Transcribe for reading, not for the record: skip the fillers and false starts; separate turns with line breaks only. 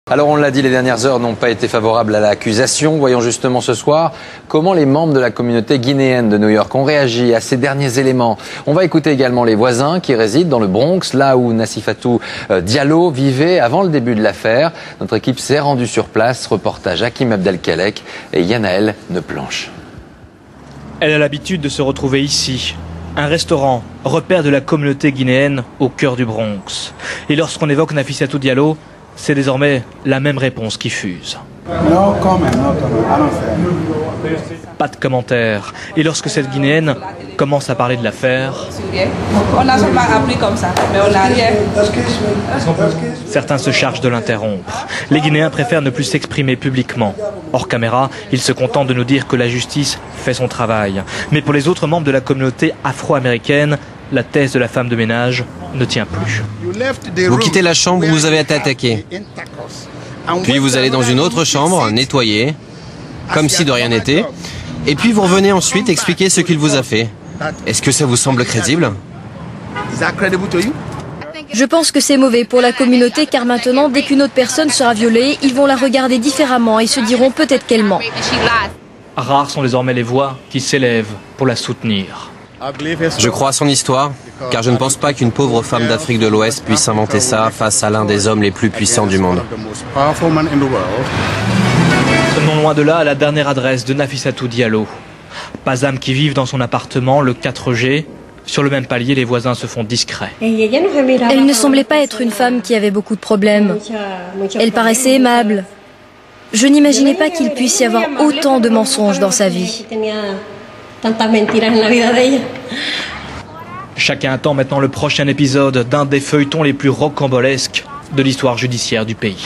Alors on l'a dit, les dernières heures n'ont pas été favorables à l'accusation. Voyons justement ce soir comment les membres de la communauté guinéenne de New York ont réagi à ces derniers éléments. On va écouter également les voisins qui résident dans le Bronx, là où Nassifatou Diallo vivait avant le début de l'affaire. Notre équipe s'est rendue sur place. Reportage Hakim Abdelkalek et Yanaël Neplanche.
Elle a l'habitude de se retrouver ici. Un restaurant, repère de la communauté guinéenne au cœur du Bronx. Et lorsqu'on évoque Nafisatou Diallo, c'est désormais la même réponse qui fuse. Pas de commentaire. Et lorsque cette Guinéenne commence à parler de l'affaire,
on a seulement appris comme ça, mais on n'a rien.
certains se chargent de l'interrompre. Les Guinéens préfèrent ne plus s'exprimer publiquement. Hors caméra, ils se contentent de nous dire que la justice fait son travail. Mais pour les autres membres de la communauté afro-américaine, la thèse de la femme de ménage ne tient plus.
Vous quittez la chambre où vous avez été attaqué. Puis vous allez dans une autre chambre, nettoyer, comme si de rien n'était. Et puis vous revenez ensuite expliquer ce qu'il vous a fait. Est-ce que ça vous semble crédible?
Je pense que c'est mauvais pour la communauté car maintenant, dès qu'une autre personne sera violée, ils vont la regarder différemment et se diront peut-être qu'elle ment.
Rares sont désormais les voix qui s'élèvent pour la soutenir.
Je crois à son histoire, car je ne pense pas qu'une pauvre femme d'Afrique de l'Ouest puisse inventer ça face à l'un des hommes les plus puissants du monde.
Non loin de là, à la dernière adresse de Nafisatou Diallo. Pazam qui vivent dans son appartement, le 4G. Sur le même palier, les voisins se font discrets.
Elle ne semblait pas être une femme qui avait beaucoup de problèmes. Elle paraissait aimable. Je n'imaginais pas qu'il puisse y avoir autant de mensonges dans sa vie.
Chacun attend maintenant le prochain épisode d'un des feuilletons les plus rocambolesques de l'histoire judiciaire du pays.